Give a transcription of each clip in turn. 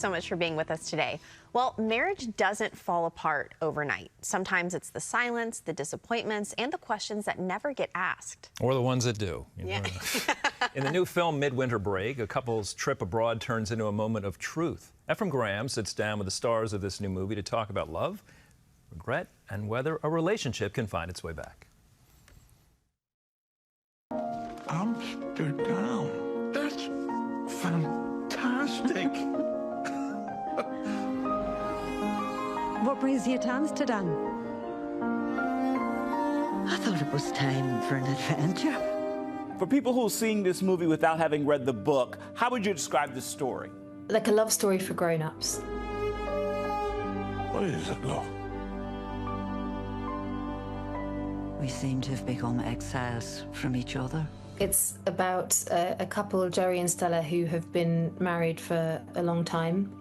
So much for being with us today. Well, marriage doesn't fall apart overnight. Sometimes it's the silence, the disappointments, and the questions that never get asked. Or the ones that do. Yeah. In the new film Midwinter Break, a couple's trip abroad turns into a moment of truth. Ephraim Graham sits down with the stars of this new movie to talk about love, regret, and whether a relationship can find its way back. Amsterdam. That's fantastic. What brings you to Amsterdam? I thought it was time for an adventure. For people who are seeing this movie without having read the book, how would you describe the story? Like a love story for grown-ups. What is it, love? We seem to have become exiles from each other. It's about a couple, Jerry and Stella, who have been married for a long time.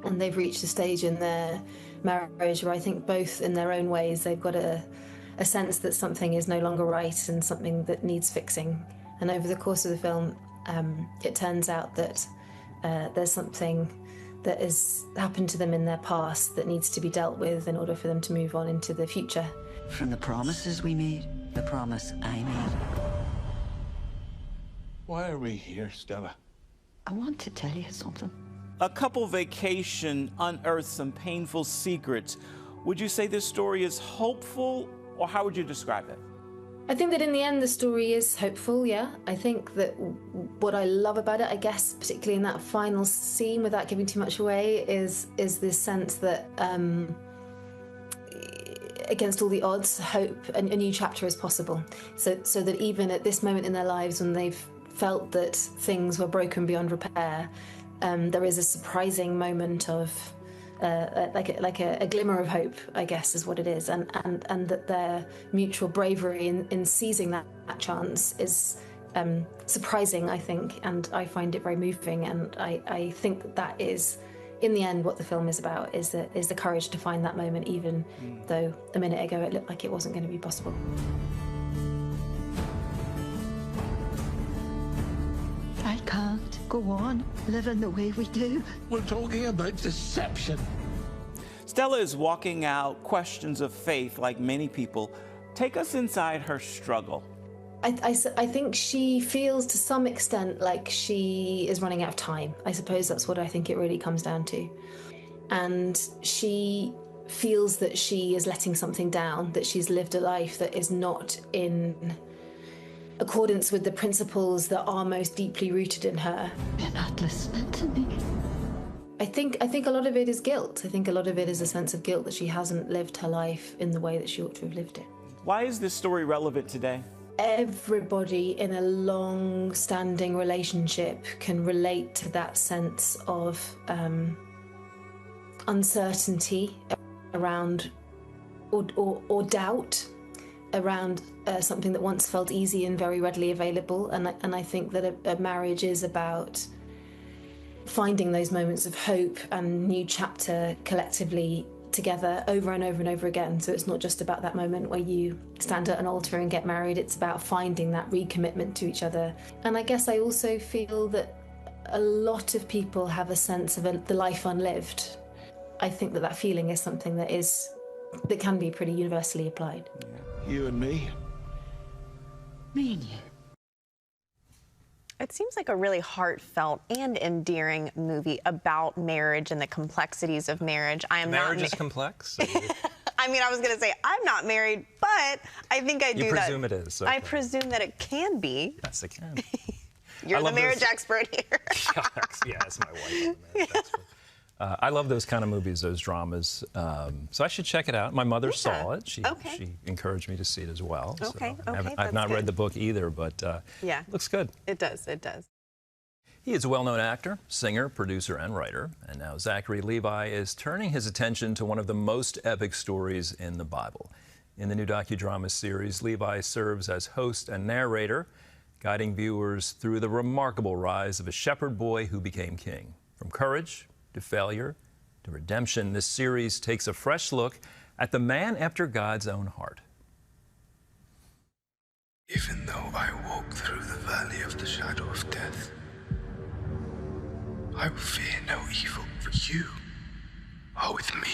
And they've reached a stage in their marriage where I think both in their own ways they've got a sense that something is no longer right and something that needs fixing. And over the course of the film, it turns out that there's something that has happened to them in their past that needs to be dealt with in order for them to move on into the future. From the promises we made, the promise I made. Why are we here, Stella? I want to tell you something. A couple vacation unearths some painful secrets. Would you say this story is hopeful, or how would you describe it? I think that in the end the story is hopeful, yeah. I think that what I love about it, I guess, particularly in that final scene, without giving too much away, is this sense that against all the odds, hope, a new chapter is possible. So that even at this moment in their lives when they've felt that things were broken beyond repair, there is a surprising moment of like a glimmer of hope, I guess, is what it is, and that their mutual bravery in seizing that chance is surprising, I think, and I find it very moving, and I think that is, in the end, what the film is about, is the courage to find that moment, even though a minute ago it looked like it wasn't going to be possible. I can't go on living the way we do. We're talking about deception. Stella is walking out questions of faith like many people. Take us inside her struggle. I think she feels to some extent like she is running out of time. I suppose that's what I think it really comes down to. And she feels that she is letting something down, that she's lived a life that is not in accordance with the principles that are most deeply rooted in her. You're not listening to me. I think a lot of it is guilt. I think a lot of it is a sense of guilt that she hasn't lived her life in the way that she ought to have lived it. Why is this story relevant today? Everybody in a long-standing relationship can relate to that sense of uncertainty around or doubt around something that once felt easy and very readily available, and I think that a marriage is about finding those moments of hope and new chapter collectively together over and over and over again. So it's not just about that moment where you stand at an altar and get married, it's about finding that recommitment to each other. And I guess I also feel that a lot of people have a sense of the life unlived. I think that feeling is something that can be pretty universally applied. Yeah. You and me. Me and you. It seems like a really heartfelt and endearing movie about marriage and the complexities of marriage. Marriage is complex? I mean, I was going to say, I'm not married, but I think I do that. You presume it is. Okay. I presume that it can be. Yes, it can. You're the marriage expert here. Yeah, that's my wife. The marriage expert. I love those kind of movies, those dramas. So I should check it out. My mother saw it. She encouraged me to see it as well. Okay, so I've not read the book either, but yeah, it looks good. It does, it does. He is a well-known actor, singer, producer, and writer. And now Zachary Levi is turning his attention to one of the most epic stories in the Bible. In the new docudrama series, Levi serves as host and narrator, guiding viewers through the remarkable rise of a shepherd boy who became king. From courage to failure to redemption, this series takes a fresh look at the man after God's own heart. Even though I walk through the valley of the shadow of death, I will fear no evil, for you are with me.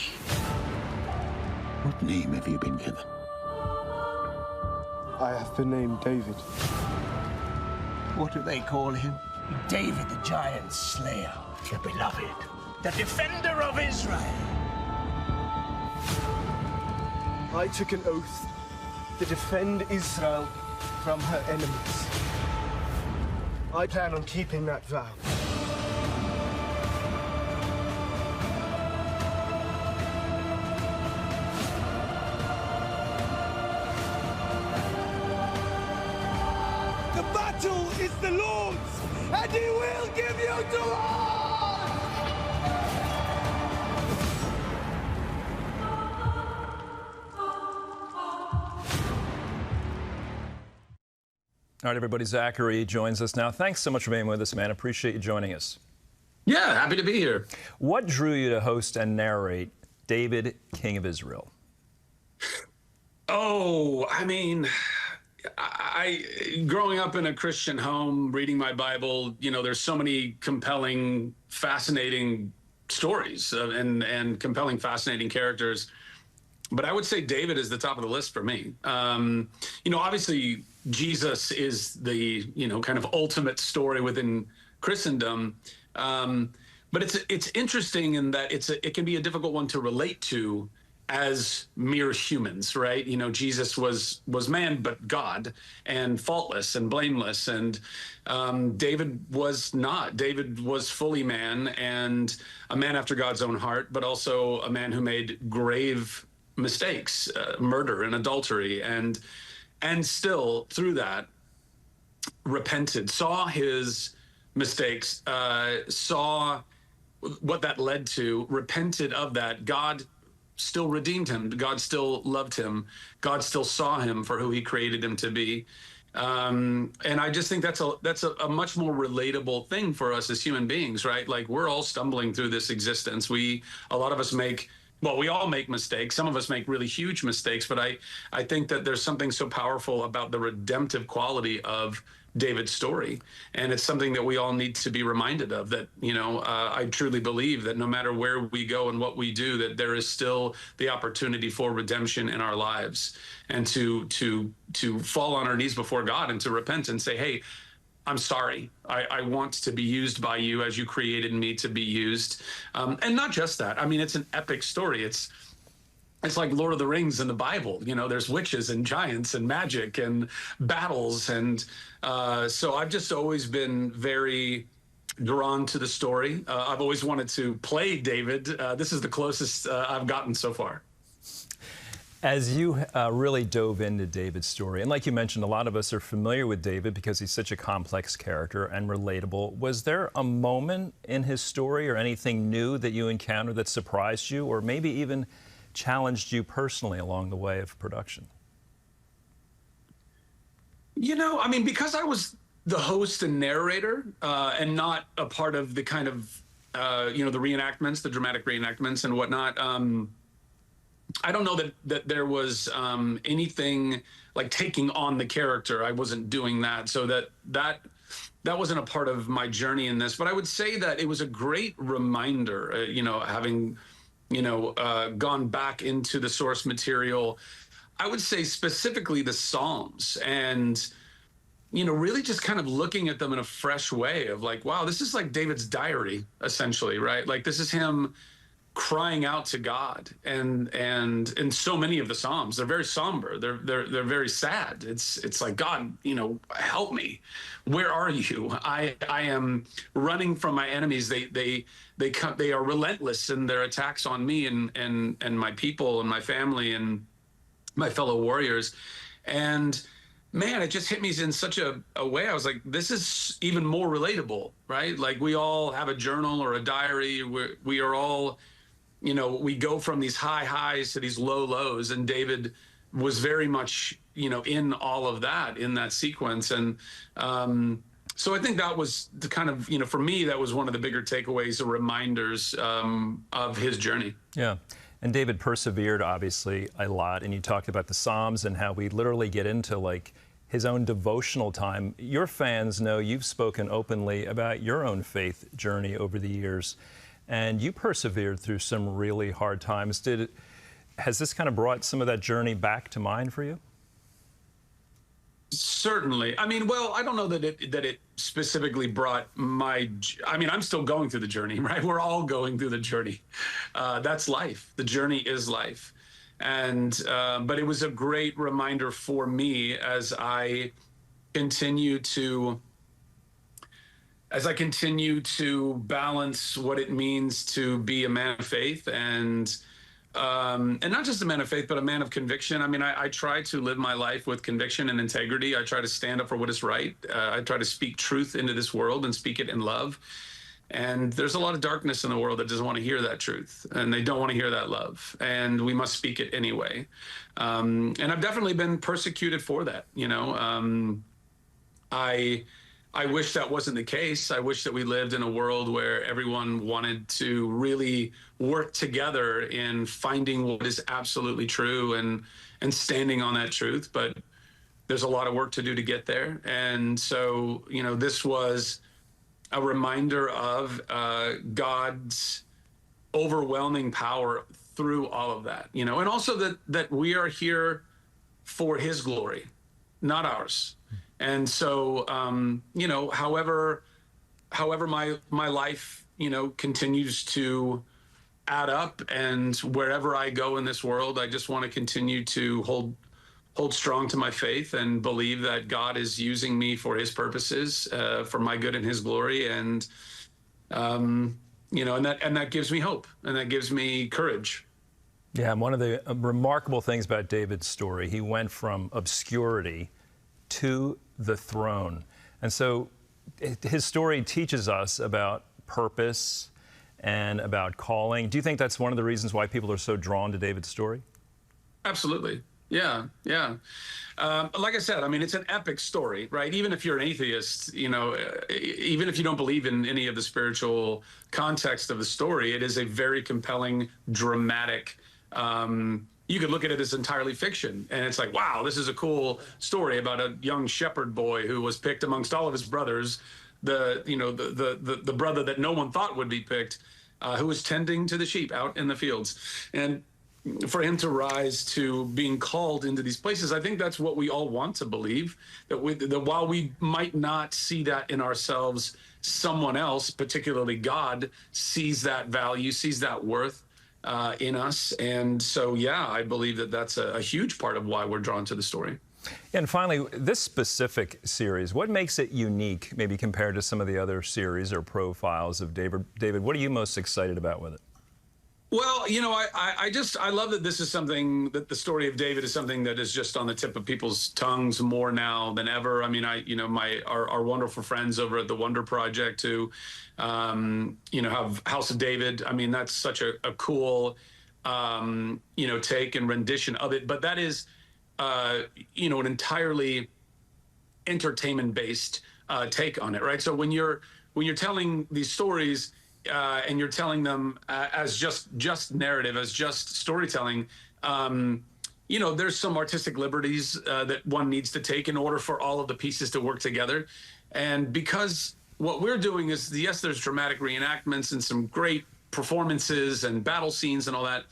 What name have you been given? I have been named David. What do they call him? David the giant slayer, your beloved, the defender of Israel. I took an oath to defend Israel from her enemies. I plan on keeping that vow. The battle is the Lord's, and he will give you to us! All right, everybody, Zachary joins us now. Thanks so much for being with us, man. Appreciate you joining us. Yeah, happy to be here. What drew you to host and narrate David, King of Israel? Oh, I mean, I growing up in a Christian home, reading my Bible, you know, there's so many compelling, fascinating stories and compelling, fascinating characters. But I would say David is the top of the list for me. You know, obviously, Jesus is the, you know, kind of ultimate story within Christendom. But it's interesting in that it can be a difficult one to relate to as mere humans, right? You know, Jesus was man, but God, and faultless and blameless. And David was not. David was fully man and a man after God's own heart, but also a man who made grave mistakes, murder and adultery, and still through that repented, saw his mistakes, saw what that led to, repented of that. God still redeemed him. God still loved him. God still saw him for who he created him to be. And I just think that's a much more relatable thing for us as human beings, right? Like, we're all stumbling through this existence. A lot of us we all make mistakes. Some of us make really huge mistakes, but I think that there's something so powerful about the redemptive quality of David's story. And it's something that we all need to be reminded of, that, you know, I truly believe that no matter where we go and what we do, that there is still the opportunity for redemption in our lives, and to fall on our knees before God and to repent and say, hey, I'm sorry. I want to be used by you as you created me to be used. And not just that. I mean, it's an epic story. It's like Lord of the Rings in the Bible. You know, there's witches and giants and magic and battles. And so I've just always been very drawn to the story. I've always wanted to play David. This is the closest I've gotten so far. As you really dove into David's story, and like you mentioned, a lot of us are familiar with David because he's such a complex character and relatable. Was there a moment in his story or anything new that you encountered that surprised you, or maybe even challenged you personally along the way of production? You know, I mean, because I was the host and narrator and not a part of the kind of, you know, the reenactments, the dramatic reenactments and whatnot, I don't know that there was anything like taking on the character. I wasn't doing that. So that wasn't a part of my journey in this. But I would say that it was a great reminder, you know, having, you know, gone back into the source material. I would say specifically the Psalms, and, you know, really just kind of looking at them in a fresh way of like, wow, this is like David's diary, essentially, right? Like, this is him crying out to God, and so many of the Psalms, they're very somber. They're very sad. It's like, God, you know, help me. Where are you? I am running from my enemies. They are relentless in their attacks on me and my people and my family and my fellow warriors. And man, it just hit me in such a way. I was like, this is even more relatable, right? Like, we all have a journal or a diary. We are all, you know, we go from these high highs to these low lows, and David was very much, you know, in all of that, in that sequence. And so I think that was the kind of, you know, for me, that was one of the bigger takeaways or reminders of his journey. Yeah. And David persevered, obviously, a lot. And you talked about the Psalms and how we literally get into, like, his own devotional time. Your fans know you've spoken openly about your own faith journey over the years, and you persevered through some really hard times. Has this kind of brought some of that journey back to mind for you? Certainly. I mean, well, I don't know that it specifically brought I'm still going through the journey, right? We're all going through the journey. That's life. The journey is life. And, but it was a great reminder for me as I continue to balance what it means to be a man of faith and not just a man of faith, but a man of conviction. I mean, I try to live my life with conviction and integrity. I try to stand up for what is right. I try to speak truth into this world and speak it in love. And there's a lot of darkness in the world that doesn't want to hear that truth, and they don't want to hear that love. And we must speak it anyway. And I've definitely been persecuted for that. You know, I wish that wasn't the case. I wish that we lived in a world where everyone wanted to really work together in finding what is absolutely true and standing on that truth. But there's a lot of work to do to get there. And so, you know, this was a reminder of God's overwhelming power through all of that, you know, and also that we are here for his glory, not ours. And so, you know, however my life, you know, continues to add up, and wherever I go in this world, I just want to continue to hold strong to my faith and believe that God is using me for his purposes, for my good and his glory. And, you know, and that gives me hope, and that gives me courage. Yeah, and one of the remarkable things about David's story, he went from obscurity to the throne. And so his story teaches us about purpose and about calling. Do you think that's one of the reasons why people are so drawn to David's story? Absolutely. Yeah, yeah. Like I said, I mean, it's an epic story, right? Even if you're an atheist, you know, even if you don't believe in any of the spiritual context of the story, it is a very compelling, dramatic, you could look at it as entirely fiction, and it's like, wow, this is a cool story about a young shepherd boy who was picked amongst all of his brothers, the brother that no one thought would be picked, who was tending to the sheep out in the fields. And for him to rise to being called into these places, I think that's what we all want to believe, that while we might not see that in ourselves, someone else, particularly God, sees that value, sees that worth in us. And so, yeah, I believe that that's a huge part of why we're drawn to the story. And finally, this specific series, what makes it unique, maybe compared to some of the other series or profiles of David? David, what are you most excited about with it? Well, you know, I love that this is something, that the story of David is something that is just on the tip of people's tongues more now than ever. I mean, our wonderful friends over at the Wonder Project who, you know, have House of David. I mean, that's such a cool, you know, take and rendition of it. But that is, you know, an entirely entertainment-based take on it, right? So when you're telling these stories, and you're telling them as just narrative, as just storytelling, you know, there's some artistic liberties that one needs to take in order for all of the pieces to work together. And because what we're doing is, yes, there's dramatic reenactments and some great performances and battle scenes and all that,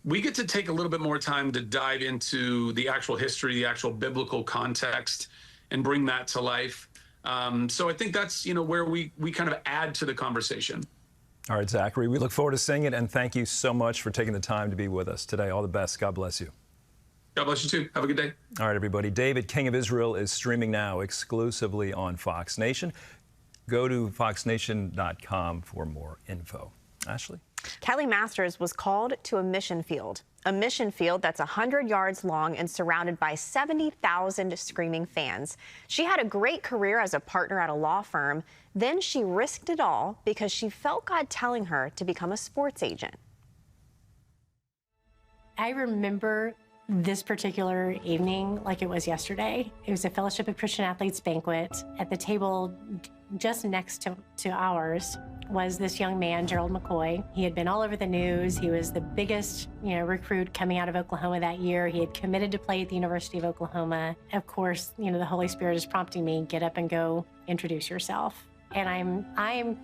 we get to take a little bit more time to dive into the actual history, the actual biblical context, and bring that to life. So I think that's, you know, where we kind of add to the conversation. All right, Zachary, we look forward to seeing it, and thank you so much for taking the time to be with us today. All the best. God bless you. God bless you too. Have a good day. All right, everybody. David, King of Israel is streaming now exclusively on Fox Nation. Go to foxnation.com for more info. Ashley? Kelly Masters was called to a mission field that's 100 yards long and surrounded by 70,000 screaming fans. She had a great career as a partner at a law firm. Then she risked it all because she felt God telling her to become a sports agent. I remember this particular evening like it was yesterday. It was a Fellowship of Christian Athletes banquet. At the table just next to ours was this young man, Gerald McCoy. He had been all over the news. He was the biggest, recruit coming out of Oklahoma that year. He had committed to play at the University of Oklahoma. Of course, the Holy Spirit is prompting me, get up and go introduce yourself. And I'm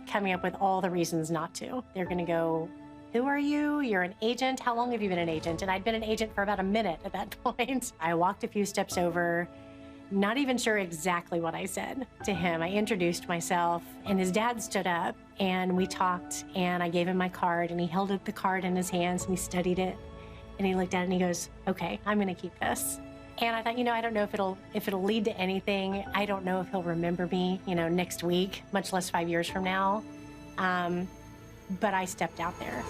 coming up with all the reasons not to. They're going to go, who are you? You're an agent? How long have you been an agent? And I'd been an agent for about a minute at that point. I walked a few steps over, not even sure exactly what I said to him. I introduced myself, and his dad stood up, and we talked, and I gave him my card, and he held the card in his hands, and he studied it, and he looked at it, and he goes, okay, I'm gonna keep this. And I thought, I don't know if it'll lead to anything. I don't know if he'll remember me, next week, much less 5 years from now. But I stepped out there.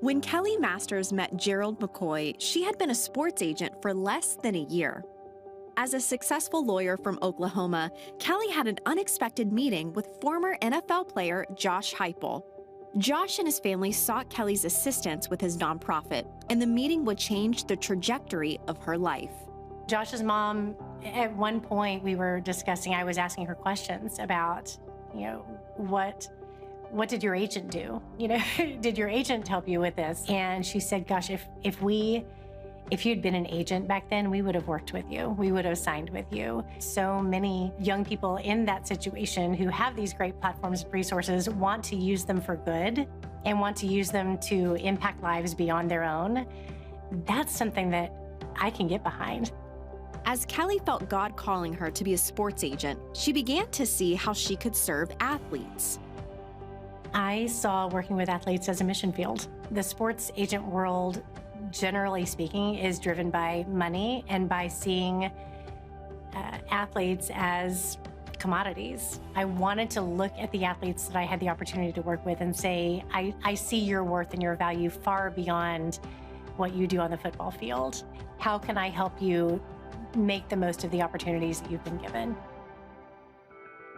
When Kelly Masters met Gerald McCoy, she had been a sports agent for less than a year. As a successful lawyer from Oklahoma, Kelly had an unexpected meeting with former NFL player Josh Heupel. Josh and his family sought Kelly's assistance with his nonprofit, and the meeting would change the trajectory of her life. Josh's mom, at one point we were discussing, I was asking her questions about, what did your agent do? Did your agent help you with this? And she said, gosh, if you'd been an agent back then, we would have worked with you. We would have signed with you. So many young people in that situation who have these great platforms and resources want to use them for good and want to use them to impact lives beyond their own. That's something that I can get behind. As Kelly felt God calling her to be a sports agent, she began to see how she could serve athletes. I saw working with athletes as a mission field. The sports agent world, generally speaking, is driven by money and by seeing athletes as commodities. I wanted to look at the athletes that I had the opportunity to work with and say, I see your worth and your value far beyond what you do on the football field. How can I help you make the most of the opportunities that you've been given?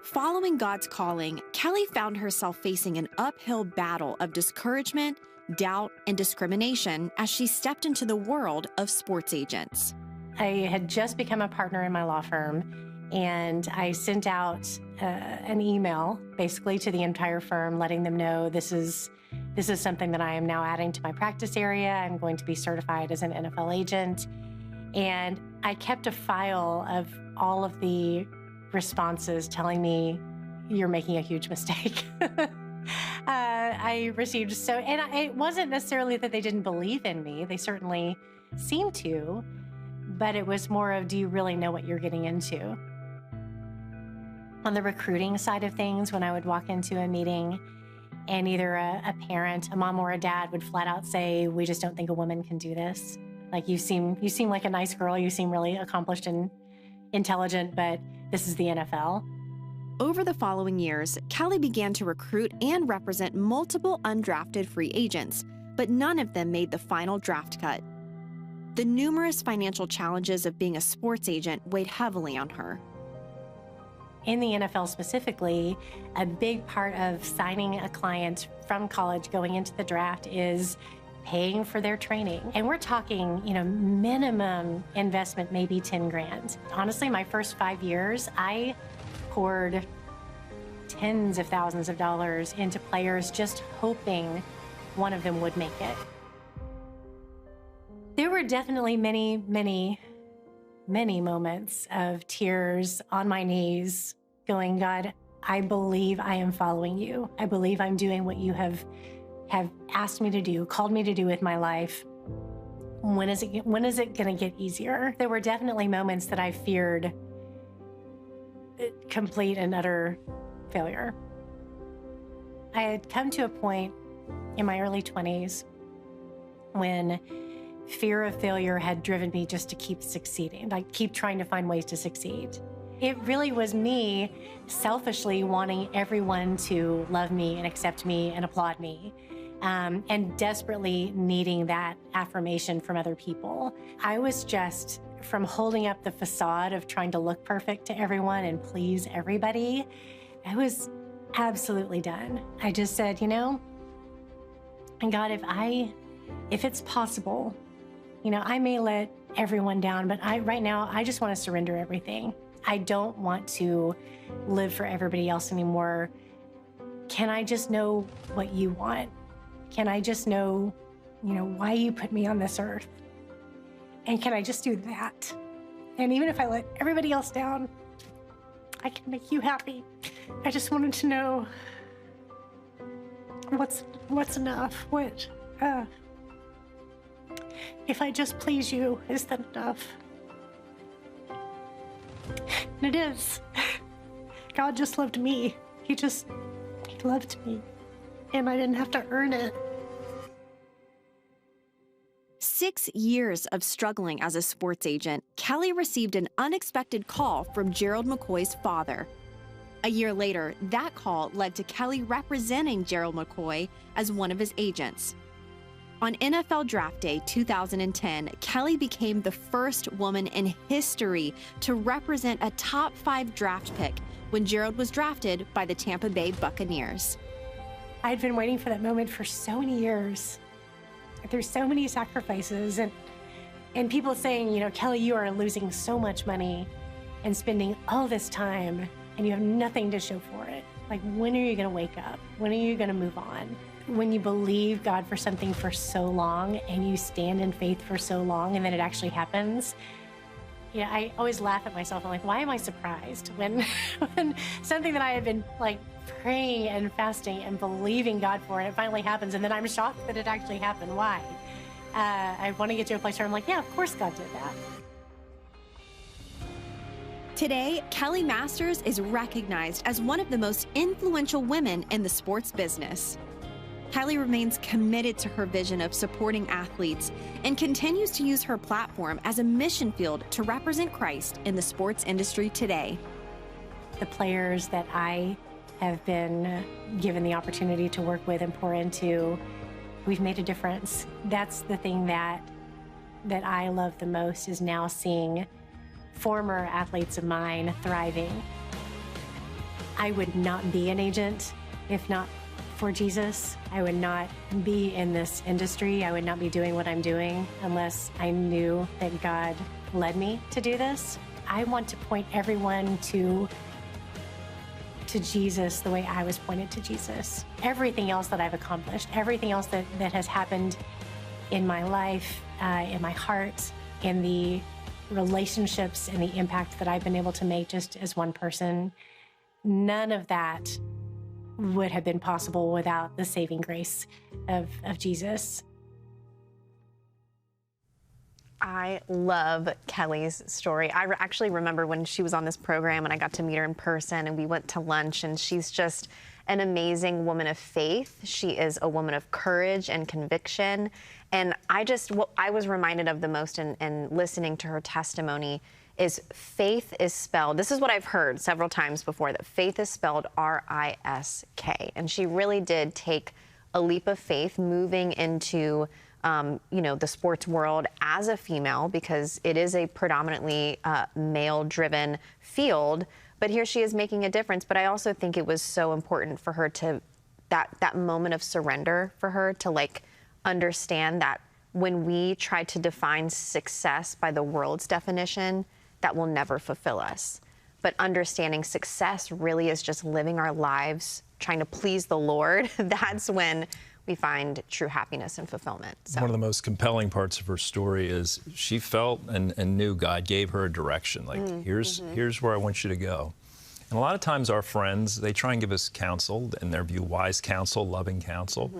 Following God's calling, Kelly found herself facing an uphill battle of discouragement, doubt, and discrimination as she stepped into the world of sports agents. I had just become a partner in my law firm, and I sent out an email basically to the entire firm letting them know this is something that I am now adding to my practice area. I'm going to be certified as an NFL agent. And I kept a file of all of the responses telling me, you're making a huge mistake. I received and it wasn't necessarily that they didn't believe in me. They certainly seemed to, but it was more of, do you really know what you're getting into? On the recruiting side of things, when I would walk into a meeting and either a parent, a mom or a dad would flat out say, we just don't think a woman can do this. Like, you seem like a nice girl, you seem really accomplished and intelligent, but this is the NFL. Over the following years, Kelly began to recruit and represent multiple undrafted free agents, but none of them made the final draft cut. The numerous financial challenges of being a sports agent weighed heavily on her. In the NFL specifically, a big part of signing a client from college going into the draft is paying for their training. And we're talking, minimum investment, maybe 10 grand. Honestly, my first 5 years, I poured tens of thousands of dollars into players just hoping one of them would make it. There were definitely many, many, many moments of tears on my knees going, God, I believe I am following you. I believe I'm doing what you have asked me to do, called me to do with my life. When is it going to get easier? There were definitely moments that I feared complete and utter failure. I had come to a point in my early 20s when fear of failure had driven me just to keep succeeding, like keep trying to find ways to succeed. It really was me selfishly wanting everyone to love me and accept me and applaud me. And desperately needing that affirmation from other people. I was just, from holding up the facade of trying to look perfect to everyone and please everybody, I was absolutely done. I just said, and God, if it's possible, I may let everyone down, but right now, I just want to surrender everything. I don't want to live for everybody else anymore. Can I just know what you want? Can I just know, why you put me on this earth? And can I just do that? And even if I let everybody else down, I can make you happy. I just wanted to know what's enough. If I just please you, is that enough? And it is. God just loved me. He loved me, and I didn't have to earn it. 6 years of struggling as a sports agent, Kelly received an unexpected call from Gerald McCoy's father. A year later, that call led to Kelly representing Gerald McCoy as one of his agents. On NFL Draft Day 2010, Kelly became the first woman in history to represent a top 5 draft pick when Gerald was drafted by the Tampa Bay Buccaneers. I'd been waiting for that moment for so many years. There's so many sacrifices and people saying, Kelly, you are losing so much money and spending all this time and you have nothing to show for it. Like, when are you going to wake up? When are you going to move on? When you believe God for something for so long and you stand in faith for so long and then it actually happens, I always laugh at myself. I'm like, why am I surprised when something that I have been praying and fasting and believing God for, and it finally happens, and then I'm shocked that it actually happened? Why? I want to get to a place where I'm like, yeah, of course God did that. Today, Kelly Masters is recognized as one of the most influential women in the sports business. Kelly remains committed to her vision of supporting athletes and continues to use her platform as a mission field to represent Christ in the sports industry today. The players that I have been given the opportunity to work with and pour into, we've made a difference. That's the thing that I love the most, is now seeing former athletes of mine thriving. I would not be an agent if not for Jesus. I would not be in this industry. I would not be doing what I'm doing unless I knew that God led me to do this. I want to point everyone to Jesus the way I was pointed to Jesus. Everything else that I've accomplished, everything else that has happened in my life, in my heart, in the relationships and the impact that I've been able to make just as one person, none of that would have been possible without the saving grace of Jesus. I love Kelly's story. I actually remember when she was on this program and I got to meet her in person and we went to lunch, and she's just an amazing woman of faith. She is a woman of courage and conviction. And what I was reminded of the most in listening to her testimony is faith is spelled, this is what I've heard several times before, that faith is spelled R-I-S-K. And she really did take a leap of faith moving into the sports world as a female, because it is a predominantly male-driven field. But here she is making a difference. But I also think it was so important for her to, that moment of surrender for her to understand that when we try to define success by the world's definition, that will never fulfill us. But understanding success really is just living our lives trying to please the Lord. That's when we find true happiness and fulfillment. So. One of the most compelling parts of her story is she felt and knew God gave her a direction. Here's where I want you to go. And a lot of times our friends, they try and give us counsel, in their view, wise counsel, loving counsel.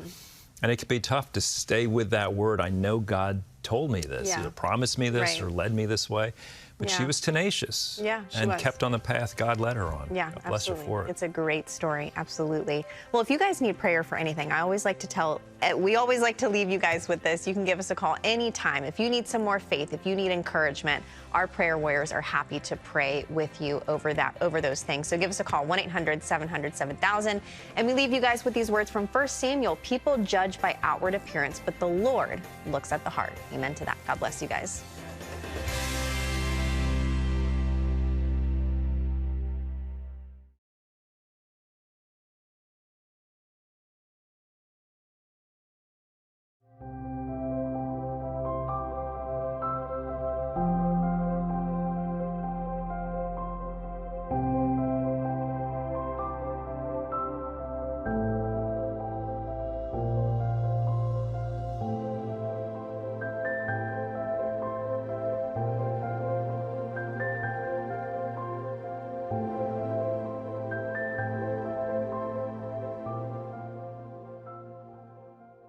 And it can be tough to stay with that word. I know God told me this, either promised me this or led me this way. But she was tenacious and kept on the path God led her on. Yeah, God bless her for it. It's a great story, absolutely. Well, if you guys need prayer for anything, we always like to leave you guys with this. You can give us a call anytime. If you need some more faith, if you need encouragement, our prayer warriors are happy to pray with you over those things. So give us a call, 1-800-700-7000. And we leave you guys with these words from 1 Samuel. People judge by outward appearance, but the Lord looks at the heart. Amen to that. God bless you guys.